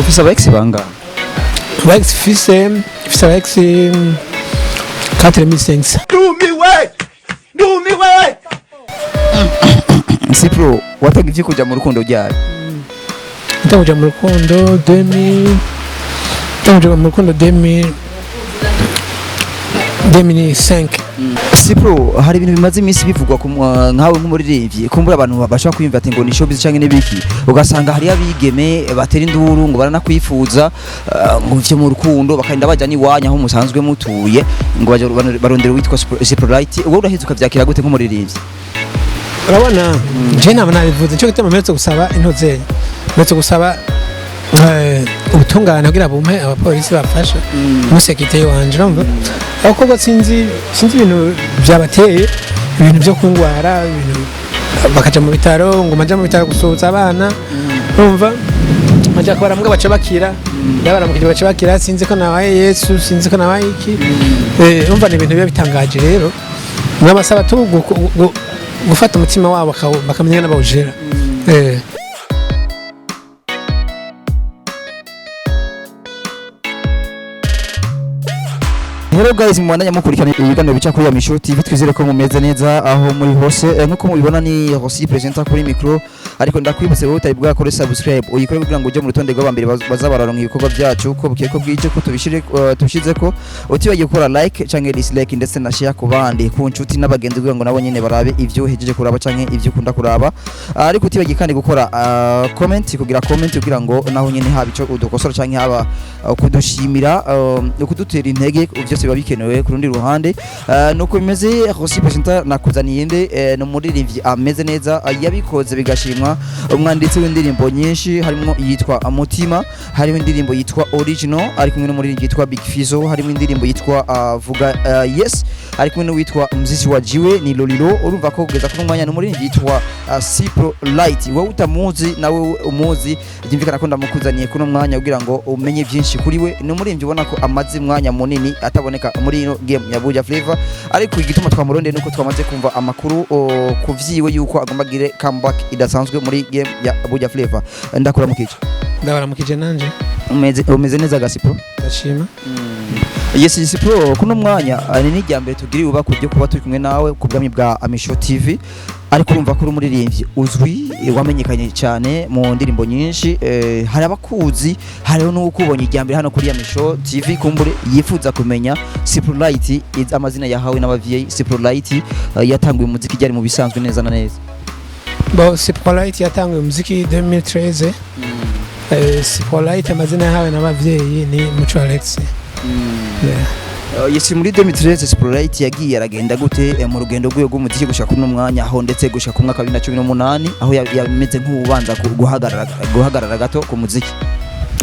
Ufise abaex banga? Abaex Mfise abaex 4500. Do me way. Cypro, watanga ivyo kuja mu rukundo ryari? Ndakuja mu rukundo 2005. Cypro, hari ibintu bimaze iminsi bivugwa nkawe nk'umuririmbyi, kumbura abantu babasha kwiyumva ati ngo ni showbiz canke n'ibiki, ugasanga hari abigeme batera induru ngo baranakwifuza ngo ivyo mu rukundo bakagenda baja ni wanya aho musanzwe mutuye ngo baje barondera witwa Cypro right, wowe urahizuka vyakira gute nk'umuririmbyi? Urabona je naba nabivuze cyo gitema metse gusaba intozenya, metse gusaba ubutungane kugira bumpe abapolisi bafasha umusekiteri wanje urumva abakobwa sinzi ibintu byabateye ibintu byo kungwara ibintu bakaja mu bitaro ngo manja mu bitaro gusuhuza abana urumva maja kubara mbwa baca bakira yabaramukije baca bakira sinzi ko nabaye Yesu sinzi ko nabaye iki urumva ni ibintu biba bitangaje rero n'abasaba tu gufata umutima wabo bakamenya n'abawujera Hello guys, mwandanya mukurikirana ibiganiro bica kuri Amisho TV, twizere ko mumeze neza aho muri hose. Nkuko mubibona ni Rossi presenter kuri micro, ariko ndakwibutse wowe utari bwakore subscribe uyikore kugira ngo uje mu rutonde rw'abambere bazabararonka ibikorwa byacu ko bukiye ko bwije ko tubishyize ko utibagiye gukora like canke dislike ndetse na share ku bandi ku nshuti n'abagenzi kugira ngo nabo nyene barabe ivyo hejeje kuraba canke ivyo ukunda kuraba, ariko utibagiye kandi gukora comment kugira ngo naho nyene haba ico udukosora canke haba kudushimira kudutera intege byose biba bikenewe ku rundi ruhande. Nuko bimeze Rossi presenter nakuzaniye nde no muririmbyi ameze neza yabikoze bigashimwa, umwanditsi w'indirimbo nyinshi harimo yitwa Mutima, harimo indirimbo yitwa Original, ari kumwe n'umuririmbyi yitwa Big Fizo, harimo indirimbo yitwa Vuga Yes, ari kumwe n'uwitwa Mzizi wa Jiwe ni Lolilo. Urumva ko kugeza ku mwanya n'umuririmbyi yitwa Cypro Light, wowe utamuzi nawe umuzi, byimvikana ko ndamukuzaniye kuno mwanya kugira ngo umenye byinshi kuri we. Ni umuririmbyi ubona ko amaze mwanya munini ataboneka muri ino game ya Buja Flavor, ariko igituma twamuronde nuko twamaze kumva amakuru kuvyiwe yuko agomba gire comeback idasanzwe muri game ya Buja Flavor. Ndabaramukije nanje umeze neza Cypro? Ndashima. Yes Cypro, kuno mwanya ni n'ijyambere tugiri uba kujye kuba turi kumwe nawe ku bwami bwa Amisho TV, ariko urumva ko umuririmbyi uzwi wamenyekanye cyane mu ndirimbo nyinshi, hari abakuzi hariho n'ukubonye ijyambere hano kuri Amisho TV, kumbure yifuza kumenya Cypro Light amazina yahawe n'abavyeyi. Cypro Light yatanguye umuziki ryari mu bisanzwe neza na neza? Cypro Light yatanguye umuziki 2013. Cypro Light amazina yahawe n'abavyeyi ni Muco Alex. Yes, muri 2013 Cypro Light yagiye aragenda gute mu rugendo rwe rw'umuziki gushaka kuno mwanya aho ndetse gushaka mu mwaka 2018 aho yameze nk'ubanza guhagarara gato ku muziki?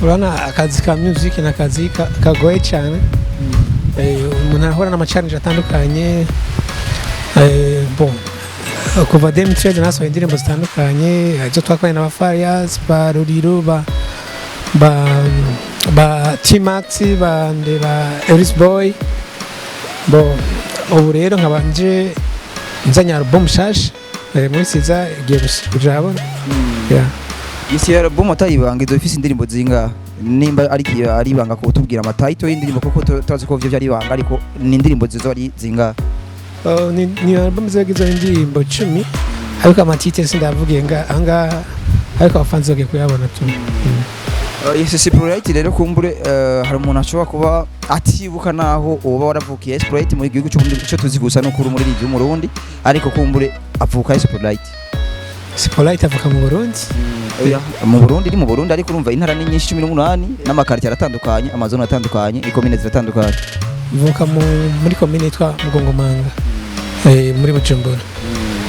Urana akazi ka music na akazi kagoye cyane, umuntu ahora n'amachallenge atandukanye, kuva 2013 nasohoye indirimbo zitandukanye izo twakoranye n'abafarias ba Ruriro ba T-Max bande ba Eris Boy ubu rero nkabanje nzanya album shash muri siza igiye kujabona. Isi album atayibanga izo ifise indirimbo zinga nimba ari ibanga ko utubwira amataito y'indirimbo kuko turazi ko byo byari ibanga, ariko ni indirimbo zizo ari zinga? Ni album zagize indirimbo 10 ariko amatite sindavugiye anga ariko afanze oge kuyabona tu. Yes Cypro Light rero kumbure hari umuntu ashobora kuba atibuka naho uba waravukiye Cypro Light mu gihugu cyo tuzi gusa no kuri umuririmbyi w'umurundi, ariko kumbure avuka Cypro Light. Cypro Light avuka mu Burundi. Ni mu Burundi ariko urumva intara ni nyinshi 18 n'amakartier aratandukanye, amazone atandukanye, ikomine ziratandukanye. Vuka muri komine yitwa Mugongomanga muri Bujumbura.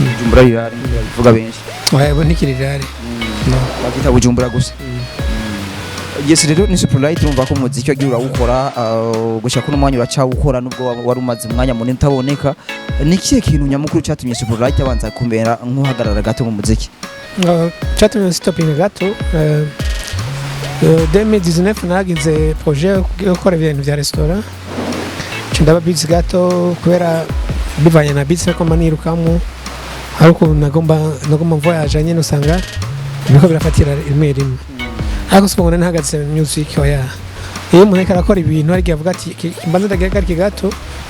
Bujumbura rirari bivuga benshi. Wabo ntikirirari. No, bagita Bujumbura gusa. Yes rero ni Cypro Light urumva ko umuziki wagiye urawukora gushaka kuno mwanya uracawukora nubwo wari umaze umwanya munini utaboneka. Ni kiye kintu nyamukuru cyatumye Cypro Light abanza kumera nk'uhagarara gato mu muziki? Cyatumye stoping gato 2019 nagize projet yo gukora ibintu bya restaurant, ndaba beats gato kubera bivanye na beats ko manirukamo, ariko nagomba voyage nyine usanga niko birafatira rimwe ariko siporo ntahagaze music oya iyo umuntu ariko arakora ibintu ariko avuga ati mbanza ndagarika gato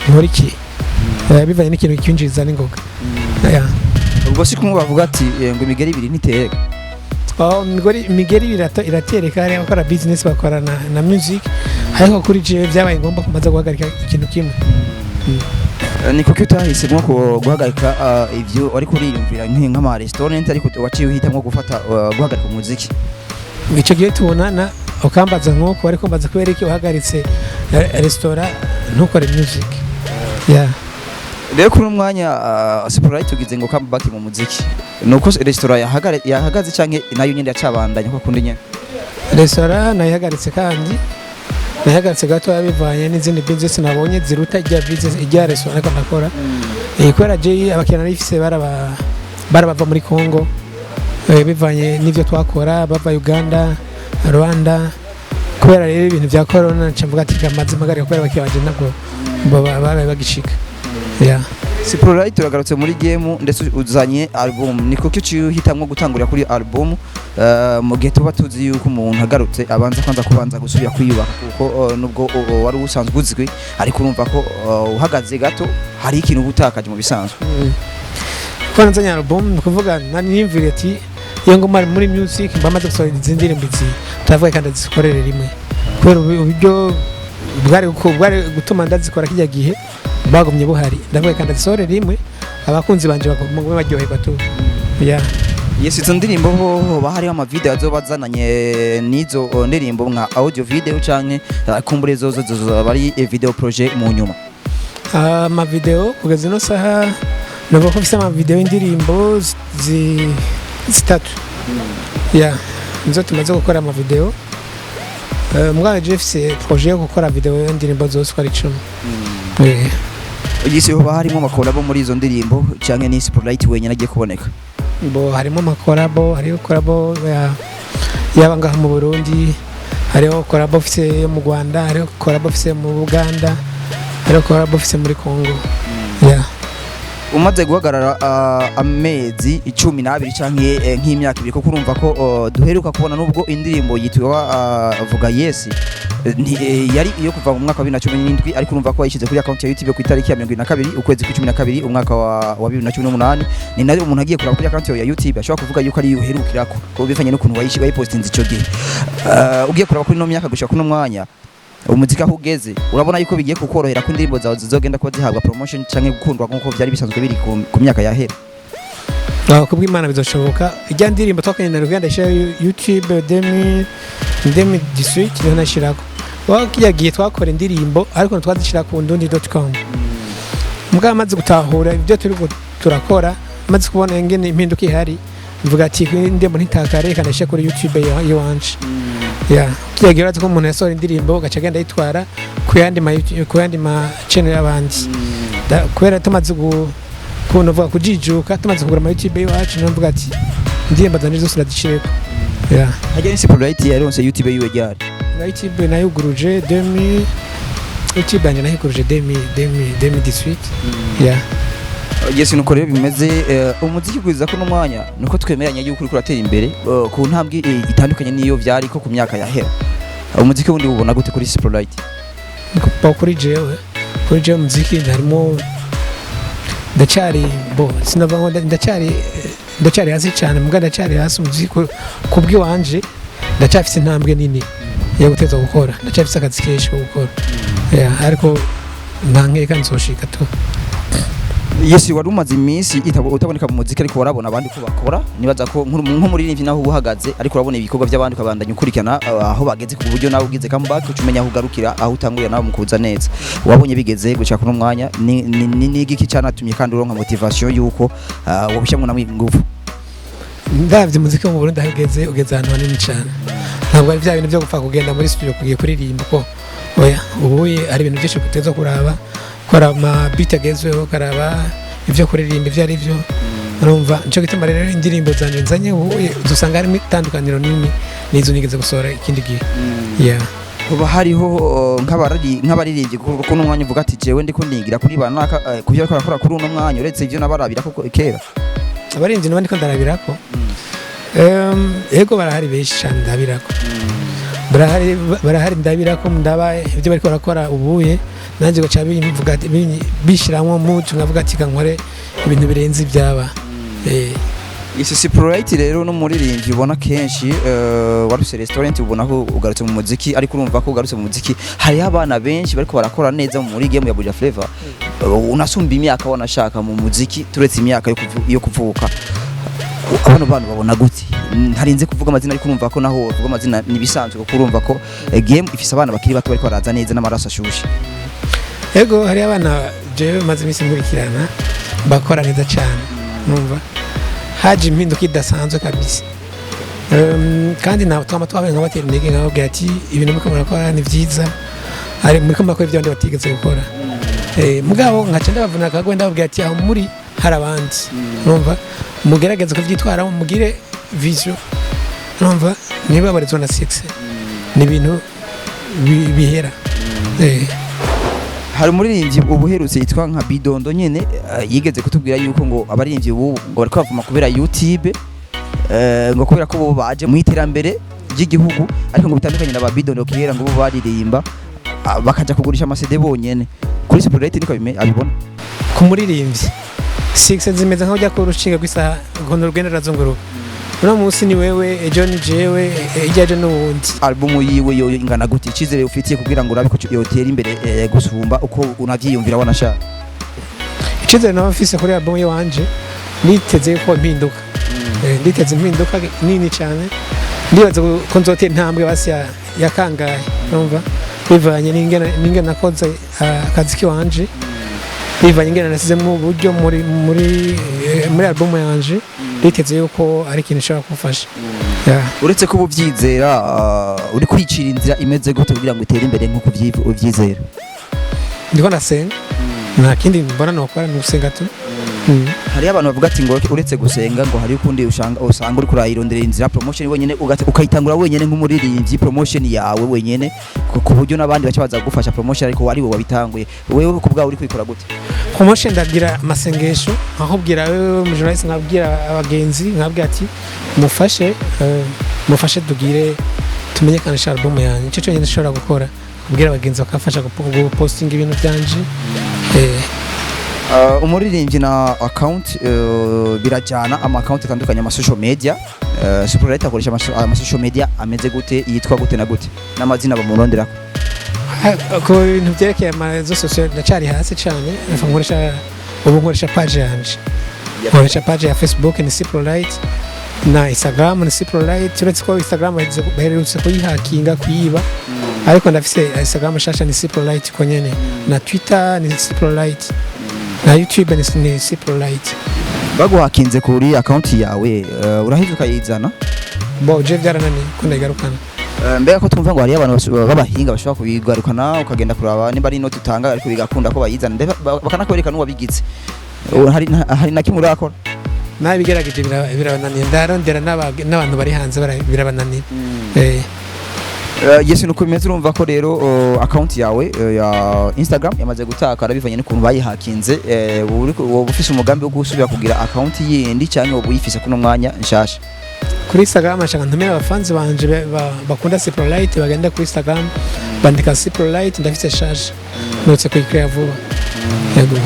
nkora iki bivanye n'ikintu cyinjiza n'ingoga ubwo si kumwe bavuga ati ngo imigeri ibiri ntitereka imigeri iratereka hari abakora business bakorana na music ariko kuri je byabaye ngombwa kumaza guhagarika ikintu kimwe ni kuko utahisemo guhagarika ivyo wari kuriyumvira nk'ama restaurant ariko waciye uhitamwo gufata guhagarika umuziki ico gihe tubonana ukambaza nk'uko ariko mbaza kubera iki uhagaritse restaurant ntukore music rero kuri umwanya Cypro tugize ngo come back mu muziki nuko restaurant yahagaze canke nayo nyine yacabandanya ko kundi nyene restaurant nayihagaritse kandi nahagaritse gato yabivanye n'izindi business nabonye ziruta ijya business ijya restaurant ariko nakora kubera je abakiriya nifise barabava muri Congo bivanye n'ivyo twakora bava Uganda Rwanda kubera rero ibintu vya corona ncamvuga ati kamaze magari kubera abakiriya baje nabwo babaye bagishika Cypro turagarutse muri game ndetse uzanye album niko cyo hitamwe gutangurira kuri album mu gihe tuba tuzi yuko umuntu agarutse abanza kubanza gusubira kwiyubaka kuko nubwo wari usanzwe uzwi ariko urumva ko uhagaze gato hari ikintu gutakaje mu bisanzwe ko nzanye album kuvuga nani nimvire ati iyo ngoma muri music bamaze gusohora izindi ndirimbo turavuga kandi zikorere rimwe kubera uburyo bwari gutuma ndazikora kijya gihe bagumye buhari ndavuga kandi zisohore rimwe abakunzi banje bagomba baryoherwa tu yes izo ndirimbo ho bahari ama video azobazananye nizo ndirimbo nka audio video canke kumbure zozo bari video project mu nyuma ama video kugeza no saha nabo ko fisa ama video indirimbo zitatu nzo tumaze gukora ama video muganga Jeffse projet yo gukora video y'indirimbo zose kwa 10 Ugise ho harimo amakolabo muri izo ndirimbo canke ni Cypro wenyine agiye kuboneka harimo amakolabo hariho kolabo yaba ngaha mu Burundi hariho kolabo ofise yo mu Rwanda hariho kolabo ofise mu Uganda hariho kolabo ofise muri Congo umaze guhagarara amezi 12 canke nk'imyaka ibiri kuko urumva ko duheruka kubona nubwo indirimbo yitwa avuga yes yari iyo kuva mu mwaka wa 2017 ariko urumva ko yishize kuri account ya YouTube ku itariki ya 22 ukwezi kwa 12 umwaka wa 2018 ni nayo umuntu agiye kuraba kuri account ya YouTube ashobora kuvuga yuko ari uherukirako ko bivanye n'ukuntu wayipostinze ico gihe ugiye kuraba kuri no myaka gushaka kuno mwanya umuzika hugeze urabona yuko bigiye kukorohera ko indirimbo zawe zizogenda kuba zihabwa promotion canke gukundwa nkuko byari bisanzwe biri ku myaka yahera kubw'Imana bizoshoboka ijya ndirimbo twakanye na Ruganda isha YouTube 2018 niho nashirako wakiyagiye twakora indirimbo ariko twazishira ku ndundi.com mbwa maze gutahura ibyo turi turakora maze kubona ingene impinduka ihari mvuga ati indirimbo ntitakare kandi isha kuri YouTube yanje kiyagira ko umuntu yasohora indirimbo gaca agenda yitwara ku yandi ma channel y'abandi kubera tumaze kuvuga kujijuka tumaze kugura ama YouTube yacu navuga ati indirimbo zanje zose radishireko hajya Cypro yaronse YouTube yiwe ryari YouTube nayuguruje 2000 YouTube yanje nayuguruje 2018 Yes nuko rero bimeze umuziki kwiza ko no mwanya nuko twemeranya yuko uri kuratera imbere ku ntambwe itandukanye niyo vyari ko ku myaka yahera umuziki wundi ubona gute kuri Cypro kuri jewe umuziki harimo ndacari sinava ndacari hasi cyane mbwa ndacari hasi umuziki kubwi wanje ndacafise intambwe nini yo guteza gukora ndacafise akazi kenshi ko gukora ariko ntankeka nzoshika tu Yesi wari umaze iminsi utaboneka mu muziki ariko warabona abandi ko bakora nibaza ko nko muri nivi naho uhagaze ariko urabona ibikorwa by'abandi kabandanya ukurikana aho bageze ku buryo nawe ugize comeback ucumenya aho ugarukira aho utangurira nawe mukuza neza wabonye bigeze guca kuno mwanya ni igiki cyanatumye kandi uronka motivation yuko wabushyamwe namwe ingufu ndavye muziki mu Burundi ugeze ahantu hanini cyane ntabwo ari bya bintu byo gupfa kugenda muri studio kugiye kuririmba ko oya ubuye ari ibintu byinshi kuteza kuraba kora ama beat agezweho karaba ivyo kuririmba ivyo ari byo urumva nico gituma rero indirimbo zanje nzanye uzosanga harimo itandukaniro nini nizo nigeze gusohora ikindi gihe kuba hariho nk'abaririmbye kuko no mwanya uvuga ati jewe ndiko nigira kuri banaka kuvyo akora kuri uno mwanya uretse ivyo nabarabira ko kera abaririmbye nabandi ko ndarabirako ego barahari benshi cyane ndabirako barahari ndabira ko ndaba ibyo bariko barakora ubuye nanjye gaca bivuga bishiramwo mucu ngavuga ati kankore ibintu birenze ibyaba isi Cypro rero no muririmbyi ubona kenshi waruse restaurant ubona ko ugarutse mu muziki ariko urumva ko ugarutse mu muziki hari abana benshi bariko barakora neza muri game ya Buja Flavor unasumba imyaka wanashaka mu muziki turetse imyaka yo kuvuka abana babona gute ntarinze kuvuga amazina ariko urumva ko naho uvuga amazina nibisanzwe kuko urumva ko game ifise abana bakiri bato bariko baraza neza n'amaraso ashushe ego hari abana je maze imisi nkurikirana bakora neza cyane numva haje impinduka idasanzwe kabisa kandi nawe twama twabaye nk'abatera intege nkababwira ati ibintu muriko murakora ni vyiza ari muriko murakora ibyo abandi batigeze gukora mugabo nkaca ndabavuna akagwe ndababwira ati aho muri hari abandi numva mugerageze kuvyitwaramo mugire vision numva niba barizwa na 6 ni ibintu bihera hari umuririmbyi ubuherutse yitwa nka Bidondo nyene yigeze kutubwira yuko ngo abaririmbyi ubu ngo bariko bavuma kubera YouTube ngo kubera ko bo baje mu iterambere ry'igihugu ariko ngo bitandukanye na ba Bidondo kihera ngo bo baririmba bakaja kugurisha amasede bonyene kuri Cypro niko abibona ku muririmbyi 6 zimeze nkaho ujya ku rushinga rw'isaha ngo rugenda razunguruka uno munsi ni wewe ejo ni jewe ijyaje n'ubundi album yiwe yo ingana gute icizere ufitiye kugira ngo urabe ko yotera imbere gusumba uko unavyiyumvira wanashaka icizere nawe Mfise kuri album yanje niteze ko impinduka nditeze impinduka nini cyane ndibaza ko nzotera intambwe basi ya kangahe numva bivanye n'ingene nakoze akazi kiwanje bivanye ingene nasizemo uburyo muri album yanje biteze yuko ari ikintu ushobora kufasha uretse ko ubyizera uri kwicira inzira imeze gute kugira ngo utere imbere nk'uko ubyizera ndiko nasenga nta kindi mbona nokora ni gusenga tu hari abantu bavuga ati ngo uretse gusenga ngo hari ukundi usanga uri kurayirondera inzira promotion wenyene ukayitangura wenyene nk'umuririmbyi promotion yawe wenyene ku buryo nabandi bacha baza gufasha promotion ariko wari wowe wabitanguye wewe kubwa uri kwikora gute promotion ndagira masengesho ahubwira wewe mu journalist nkabwira abagenzi nkabwira ati mufashe tugire tumenyekanisha album yanyu cyo cyonyine nshobora gukora kubwira abagenzi bakafasha guposting ibintu byanje umuririmbyi na account birajyana ama account atandukanye ama social media Cypro akoresha ama social media ameze gute yitwa gute na gute n'amazina bamurondera ko ibintu byerekeye ama social ndacari hasi cyane nkoresha page yanje nkoresha page ya Facebook ni Cypro na Instagram ni Cypro uretse ko Instagram baherutse kuyihakinga kuyiba ariko ndafise Instagram shasha ni Cypro ko nyene na Twitter ni Cypro na YouTube ni Cypro baguhakinze kuri account yawe urahije ukayizana bo je byaranani ko ndayigarukana mbega ko twumva ngo hari abantu babahinga bashobora kubigarukana ukagenda kuraba nimba ari note utanga ariko bigakunda ko bayizana bakanakwereka n'uwabigitse hari na kimwe urakora nabigerageje birabananiye ndarondera n'abantu bari hanze birabananiye Yesu nuko bimeze urumva ko rero account yawe ya Instagram yamaze gutakara bivanye n'ukuntu bayihakinze wowe ufise umugambi wo gusubira kugira account yindi cyangwa wowe uyifise kuno mwanya nshasha kuri Instagram ashaka ntumira abafanzi banje bakunda Cypro bagenda kuri Instagram bandika Cypro ndafise shasha notse kuyikrea vuba yego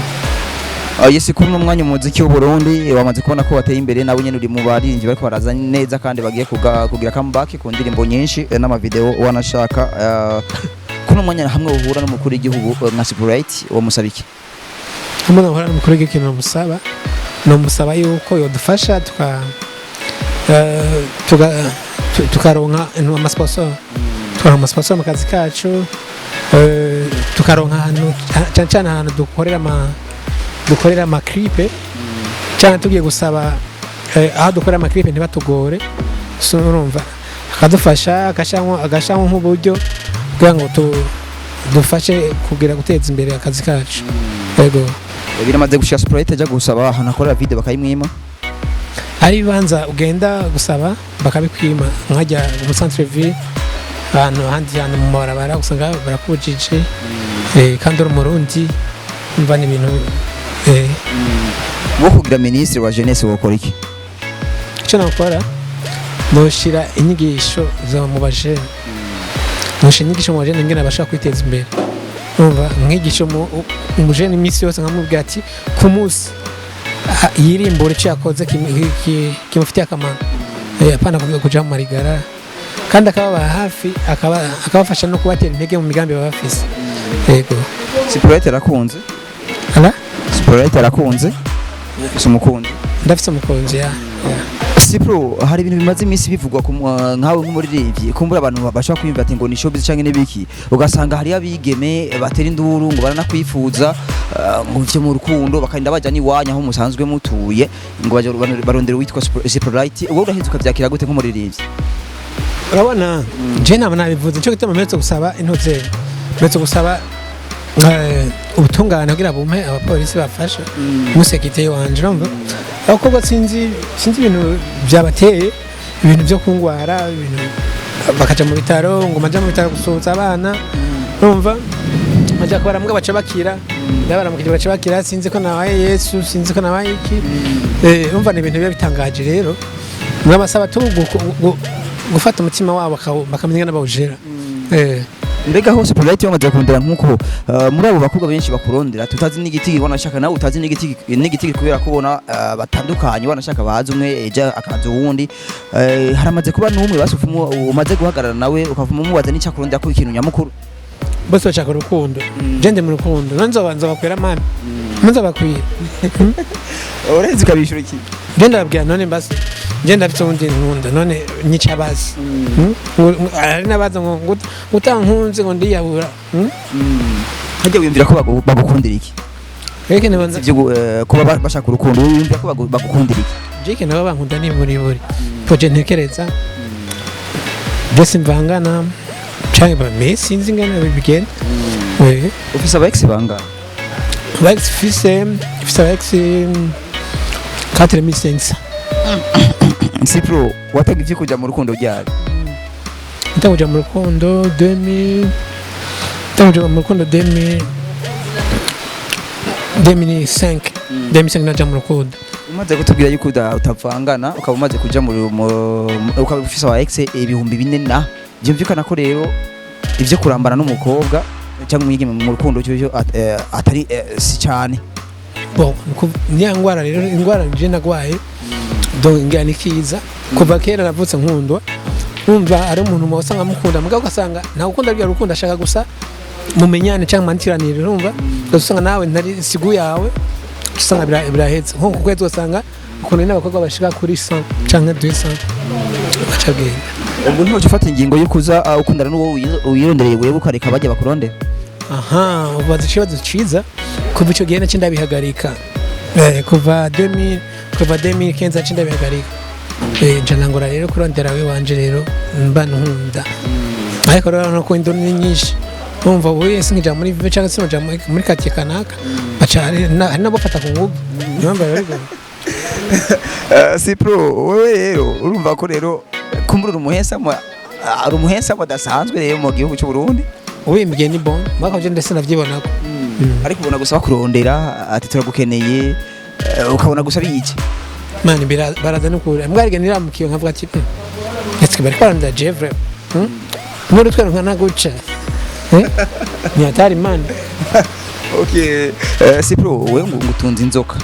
Yesu kuri no mwanya umuziki w'u Burundi wamaze kubona ko wateye imbere nawe nyene uri mu barinzi bariko baraza neza kandi bagiye kugira comeback ku ndirimbo nyinshi n'ama video wanashaka kuno mwanya hamwe uhura n'umukuru w'igihugu nka Cypro wa musabiki hamwe uhura n'umukuru w'igihugu no musaba yuko yodufasha tukaronka amasponsor mu kazi kacu tukaronka ahantu cyane ahantu dukorera amaklipe cyane tugiye gusaba aho dukorera amaklipe ntibatugore urumva akadufasha agashyamo nk'uburyo kugira ngo dufashe kugira guteza imbere akazi kacu yego biramaze gushika Cypro ajya gusaba ahantu akorera video bakayimwima ari bibanza ugenda gusaba bakabikwima nkajya mu centre ville ahantu handi hantu mu barabara usanga barakujije kandi uri umurundi umva n'ibintu wo kugira ministre wa jeunesse wokora iki icyo nakora noshira inyigisho zo mu bajene nkushe inyigisho mu bajene ngene abashaka kwiteza imbere urumva nkigisho umujene imisi yose nkamubwira ati ku munsi yirimbura icyo yakoze kimufitiye akamaro apana kuja mu marigara kandi akababa hafi akabafasha no kubatera intege mu migambi baba bafise yego Cypro arakunze Cypro arakunze ufise umukunzi ndafise umukunzi ya Cypro hari ibintu bimaze iminsi bivugwa nkawe nk'umuririmbyi kumbura abantu bashaka kwiyumva ati ngo ni showbiz canke n'ibiki ugasanga hari abigeme batera induru ngo baranakwifuza ngo ivyo mu rukundo bakarinda baja niwanya aho musanzwe mutuye ngo baje barondera witwa Cypro wowe urahinduka vyakira gute nk'umuririmbyi urabona je nama nabivuze cyo gituma metse gusaba intozeri metse gusaba ubutungane kugira bumpe abapolisi bafasha musekiteye wanje urumva abakobwa sinzi ibintu byabateye ibintu byo kungwara ibintu bakaja mu bitaro ngo maja mu bitaro gusohotsa abana urumva maja kubara mbwa baca bakira ndabaramukije baca bakira sinzi ko nabaye Yesu sinzi ko nabaye iki urumva ni ibintu bitangaje rero mwabasaba gufata umutima wabo bakamenya n'abawujera mbega hose polite bamaze kurondera nkuko muri abo bakobwa benshi bakurondera tutazi n'igitigi wanashaka nawe utazi n'igitigi kubera kubona batandukanye wanashaka bahaze umwe eja akaza uwundi haramaze kuba n'umwe basufumu umaze guhagarara nawe ukavuma umubaza n'icyo kurondera ko ikintu nyamukuru bose bashaka urukundo jende mu rukundo nzobanza bakwera mami munza bakwiye urezi kabishura iki jende babwira none mbase jende afite undi nkunda none nyica bazi ari nabaza ngo utankunze ngo ndiyabura hajya wiyumvira ko bagukundira iki reke nabanza kuba bashaka urukundo wiyumvira ko bagukundira iki jeke nabo bankunda ni muri projet ntekereza byose mvangana cyangwa bamesi sinzi ngana bigenda ufise aba ex banga Lex Mfise Lex 4500 Cypro watanga ivyo kuja mu rukundo ryari ndakuja mu rukundo 2000 2005 naja mu rukundo umaze kutubwira yuko utavangana ukaba umaze kuja ukaba ufise aba ex ibihumbi 4 na byumvikana ko rero ivyo kurambana n'umukobwa cyangwa umwigeme mu rukundo cyo atari si cyane bo nyangwara rero ingwara nje nagwaye donc ngani kiza kuva kera navutse nkundwa umva ari umuntu mo usanga mukunda mugabo ugasanga nta ukunda bya rukundo ashaka gusa mumenyane cyangwa mantiranire urumva ugasanga nawe ntari sigu yawe usanga birahetse nko kwezi usanga ukuntu n'abakobwa bashika kuri 100 cyangwa 200 bacagenda ubwo nto ufata ingingo yo kuza ukundana n'uwo wirondereye wewe ukareka bajya bakurondera aha ubaza ikibazo ciza kuva icyo gihe nacinda bihagarika kuva 2015 nacinda bihagarika njana ngora rero kurondera we wanje rero mba nkunda ariko rero no ko indoni nyinshi umva we sinja muri vive cyangwa sinja muri katiye kanaka bacari nabo fata ku ngubu nyamba rero Cypro wewe rero urumva ko rero kumburura umuhesa badasanzwe rero mu gihugu cy'u Burundi ubimbye ni bon mwaka je ndetse navyibonako ariko ubona gusa bakurondera ati turagukeneye ukabona gusa biki mani baraza no kure mbwarige niramukiyo nkavuga ati ese bari kwaranda jevre muri twero nkana guca ni atari man okay Cypro wewe ngutunze inzoka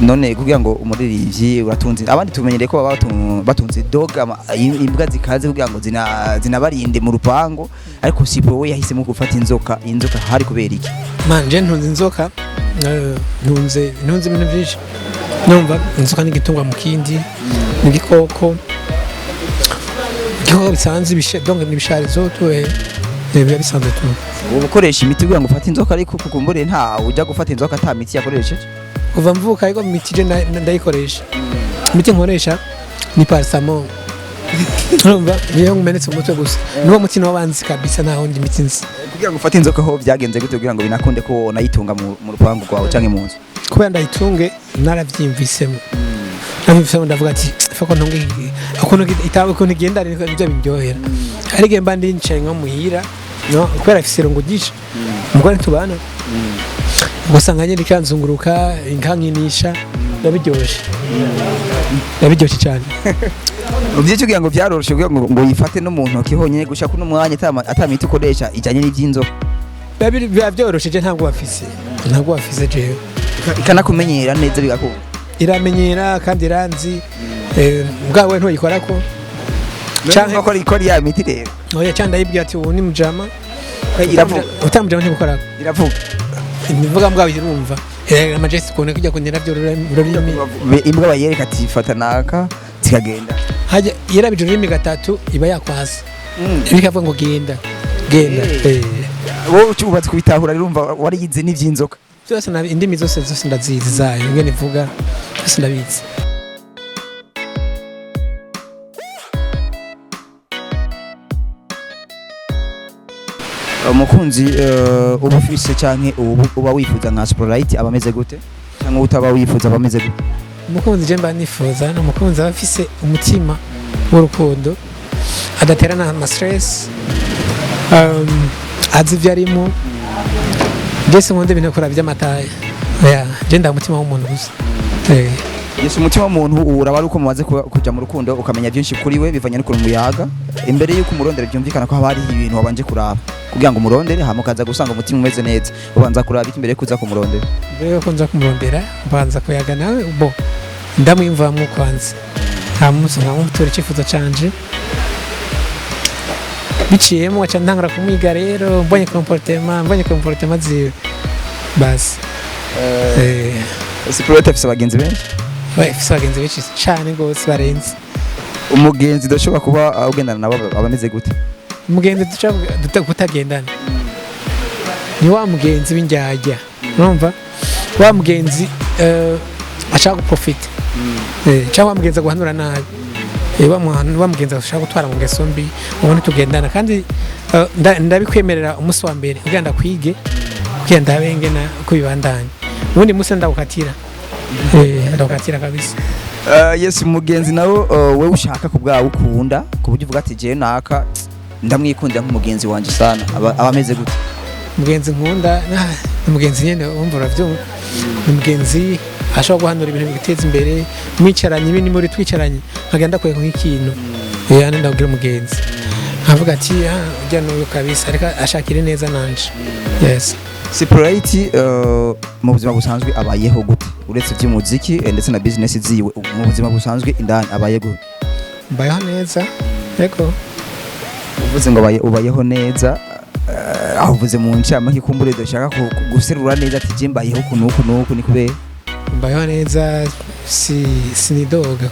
none kugira ngo umuririmbyi uratunze abandi tumenyereye ko baba batunze dog imbwa zikaze kugira ngo zinabarinde mu rupango ariko Cypro we yahisemo gufata inzoka hari kubera iki man je ntunze inzoka ntunze ibintu byinshi numva inzoka n'igitungwa mu kindi n'igikoko bisanzwe donc n'ibisharizo tuwe biba bisanzwe tu ubukoresha imiti kugira ngo ufate inzoka ariko kukumbure nta ujya gufata inzoka ata miti yakoresheje kuva mvuka ariko imiti je ndayikoresha imiti nkoresha ni paracetamol urumva niyo ngumenetse umutwe gusa niwo muti wabanzi kabisa nta wundi miti nzi kugira ngo ufate inzoka ho byagenze gute kugira ngo binakunde ko nayitunga mu rupangu rwawe canke mu nzu kubera ndayitunge naravyimvisemo ndavuga ati fako ntonge ukuntu igenda nibyo biryohera ariko mba ndicaye nko muhira no kubera ifise irungu ryinshi umugore tubana ugasanga nyine ikanzunguruka inkankinisha ndabiryoshe cyane Uvyice kugira ngo vyaroroshe kugira ngo yifate n'umuntu kihonye gusha kuno mwanya atamita ukoresha ijanye n'ivyinzo. Biba byorosheje ntabwo bafise jewe. Ikanakumenyera neza bigakunda. Iramenyera kandi iranzi bwawe ntuyikora ko Canke ko ikora ya miti rero. Oya cyanda yibwiye ati ubu ni mujama. Iravuga. Utamujama ntibukora. Iravuga. Nivuga mbwa birumva. Majestic kone kujya kunira byo rurimi. Imbwa bayereka ati fata naka zikagenda. Haje yarabije ururimi gatatu iba yakwasa. Bikavuga ngo genda. Wowe ucubatse kubitahura rirumva wari yize n'ivyinzoka. Byose indimi zose ndazizi zayo ngene ivuga byose ndabizi. Umukunzi uba ufise canke uba wifuza nka Sprite abameze gute cyangwa utaba wifuza abameze gute? Umukunzi je mba nifuza no mukunzi abafise umutima w'urukundo adaterana ama stress azi vyarimo Jese nkonde bintu kora by'amataye. Je nda umutima w'umuntu gusa. Yesu umutima w'umuntu uraba ari uko mumaze kuja mu rukundo ukamenya byinshi kuri we bivanye n'ukuntu muyaga imbere yuko umurondera byumvikana ko haba hari ibintu wabanje kuraba kugira ngo umurondere hamukaza gusanga umutima umeze neza ubanza kuraba iki mbere kuza kumurondera. Mbere yuko nza kumurondera mbanza kuyaga nawe bo ndamwimvamwe kwanza nta munsi nkamutora icyifuzo canje biciyemo waca ntangura kumwiga rero mbonye comportement ziwe basi Cypro afise abagenzi benshi. Afise abagenzi benshi cyane gose barenze. Umugenzi doshobora kuba ugendana nabo abameze gute? Umugenzi kutagendana ni wa mugenzi w'indyarya urumva wa mugenzi ashaka guprofita cyangwa mugenzi guhanura nabi wa mugenzi ashaka gutwara mu ngeso mbi ubone tugendana kandi ndabikwemerera umunsi wa mbere ugenda kwige kugenda bengena uko bibandanye ubundi munsi ndagukatira ndagukatira kabisa. Yes mugenzi nawe wewe ushaka kubwawe ukunda kuburyo uvuga ati je naka ndamwikundira nk'umugenzi wanje sana abameze gute? Mugenzi nkunda umugenzi nyene umva ravyo umugenzi ashobora guhanura ibintu bigiteza imbere mwicaranye ibindi muri twicaranye nkagenda kweka nk'ikintu yani ndabwira umugenzi nkavuga ati ujya n'uyu kabisa ariko ashakire neza nanje. Yes Sprite mu buzima busanzwe abayeho gute uretse by'umuziki ndetse na business ziwe mu buzima busanzwe indani abaye gute? Mbayeho neza yego. Uvuze ngo ubayeho neza aho uvuze mu ncama kikumbure doshaka guserura neza ati je mbayeho kunuku ni kubera mbayeho neza sinidoga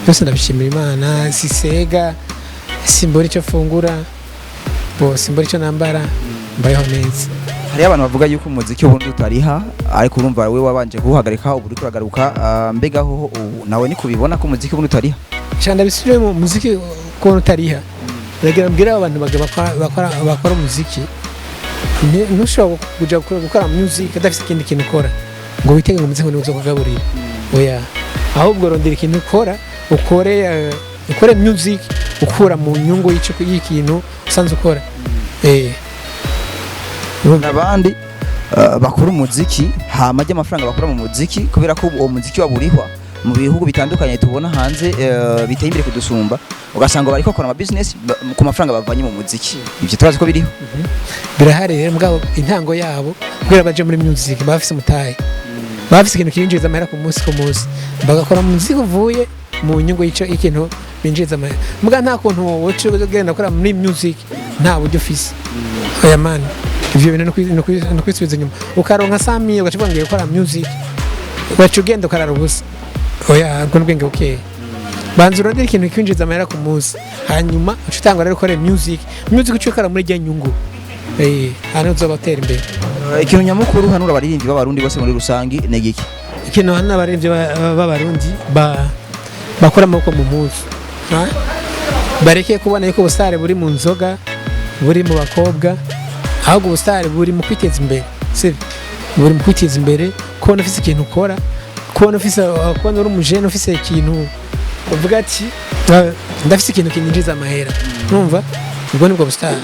byose ndabishimira Imana sisega simbora icyo fungura bo simbora icyo nambara mbayeho neza. Hari abantu bavuga yuko umuziki ubundi utariha ariko urumva we wabanje kuhagarika ubu uriko uragaruka mbegaho nawe ni kubibona ko umuziki ubundi utariha cyane bisubire mu muziki ko utariha rega mbwira abantu bakora umuziki ntushobora kuja gukora music adafite ikindi kintu ukora ngo witege ngo umuziki ngo uzokugaburira oya ahubwo rondera ikintu ukora ukore music ukura mu nyungu y'ikintu usanzwe ukora. Abandi bakora umuziki hama amafaranga bakora mu muziki kubera ko uwo muziki waburihwa mu bihugu bitandukanye tubona hanze biteye imbere kudusumba ugasanga bariko bakora ama business ku mafaranga bavanye mu muziki ivyo turazi ko biriho birahari rero mugabo intango yabo kubera baje muri music bafise mutaye bafise ikintu kinjiriza amahera ku munsi bagakora muziki uvuye mu nyungu y'ikintu binjiriza amahera muga nta kuntu wowe ugenda gukora muri music nta buryo ufise oya man ivyo bintu no kwisubiza inyuma ukaronka sami ugacivuga ngiye gukora music wacugenda ukarara ubusa oya ngo n'ubwenge okay banza urondera ikintu kinjiriza amahera ku munsi hanyuma ucutangwa rero ukore music ucukara muri rya nyungu hano uzobatera imbere. Ikintu nyamukuru hanura abaririmbyi b'abarundi bose muri rusangi negiki ikintu hano abaririmbyi b'abarundi bakora amaboko mu muzi bareke kubona yuko ubusare buri mu nzoga buri mu bakobwa ahubwo ubusare buri mu kwiteza imbere buri mu kwiteza imbere kubona ufise ikintu ukora kubona uri umujene ufise ikintu uvuga ati ndafise ikintu kinyinjiza amahera numva ubwo nibwo busare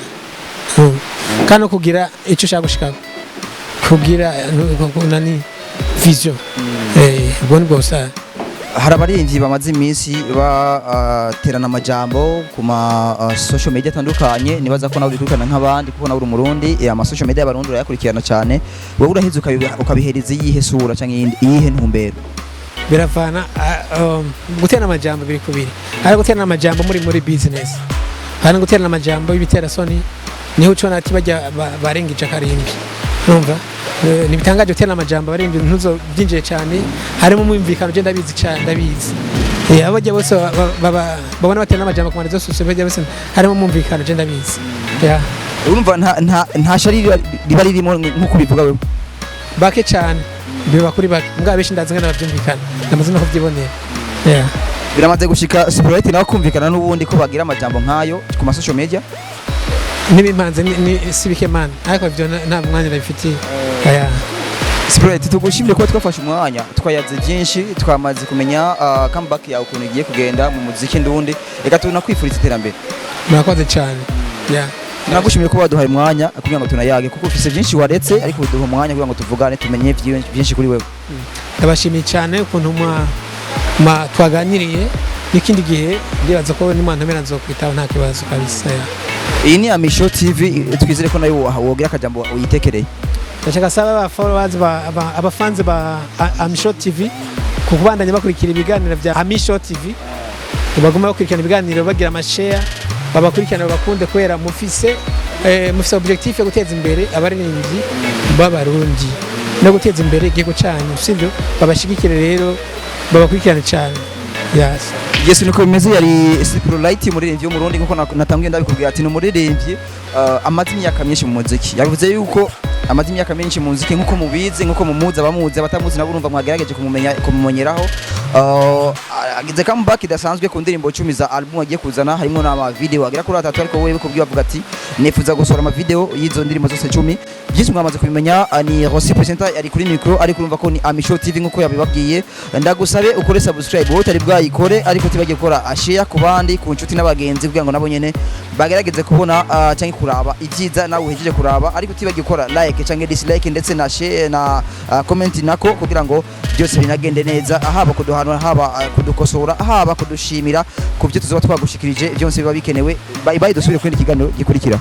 kandi kugira icyo ushaka gushika kugira nani vision ubwo nibwo busare. hari abaririmbyi bamaze iminsi baterana amajambo ku ma social media atandukanye nibaza ko nawe bikurikirana nk'abandi kuko nawe uri umurundi ama social media y'abarundi urayakurikirana cyane wowe uraheze ukabihereza iyihe sura cyangwa iyihe ntumbero biravana guterana amajambo biri kubiri hari guterana amajambo muri business hari guterana amajambo y'ibitera soni niho ucona ati bajya barengije akarimbi urumva nibitangaje guterana amajambo barengije ntuzo byinjiye cyane harimo umwimvikano je ndabizi cyane ndabizi abajya bose babona baterana amajambo ku manzo sose bajya bose harimo umwimvikano je ndabizi urumva nta shari riba ririmo nkuko bivuga wewe bake cyane biba kuri bake mbwa beshi ndazi ngana bavyumvikana namaze no kuvyibonera biramaze gushika Cypro nawe kumvikana n'ubundi ko bagira amajambo nkayo ku ma social media nibimpanze ni sibike man ariko byo nta mwanya ndabifitiye Cypro tugushimire ko twafashe umwanya twayaze byinshi twamaze kumenya comeback yawe ukuntu igiye kugenda mu muziki ndundi reka tunakwifuriza iterambere murakoze cyane nagushimire ko baduhaye umwanya kugira ngo tunayage kuko ufise byinshi waretse ariko uduha umwanya kugira ngo tuvugane tumenye byinshi kuri wewe ndabashimiye cyane ukuntu twaganiriye n'ikindi gihe ndibaza ko n'imana mpera nzokwitaho nta kibazo kabisa iyi ni Amisho TV twizere ko nayo wogira akajambo uyitekereye ndashaka saba aba followers abafanze ba Amisho TV kukubandanya bakurikira ibiganiro bya Amisho TV baguma bakurikirana ibiganiro bagira amashare babakurikirana bakunde kwera mufise objectif yo guteza imbere abaririmbyi b'abarundi no guteza imbere igihugu cyanyu sibyo babashigikire rero babakurikirana cyane Yesu niko bimeze yari Cypro umuririmbyi wo mu Burundi nkuko natangiye ndabikubwira ati n'umuririmbyi amaze imyaka myinshi mu muziki yavuze yuko amaze imyaka myinshi mu muziki nkuko mubizi nkuko mumuza abamuzi abatamuzi nabo urumva mwagerageje kumumenyeraho agize comeback idasanzwe ku ndirimbo 10 za album agiye kuzana harimo n'ama video agera kuri 3 ariko wewe kubwiye bavuga ati nifuza gusora ama video y'izo ndirimbo zose 10 byinshi mwamaze kubimenya ni Rossi presenter yari kuri micro ariko urumva ko ni Amisho TV nkuko yabibabwiye ndagusabe ukore subscribe wowe utari bwayikore ariko tibagiye gukora share ku bandi ku nshuti n'abagenzi kugira ngo nabo nyene bagerageze kubona cyangwa kuraba ibyiza nawe uhejeje kuraba ariko tibagiye gukora like cyangwa dislike ndetse na share na comment nako kugira ngo byose binagende neza ahaba kuduhanura haba kudukosora haba kudushimira ku byo tuzoba twagushikirije byose biba bikenewe bye bye dusubire kuri ikiganiro gikurikira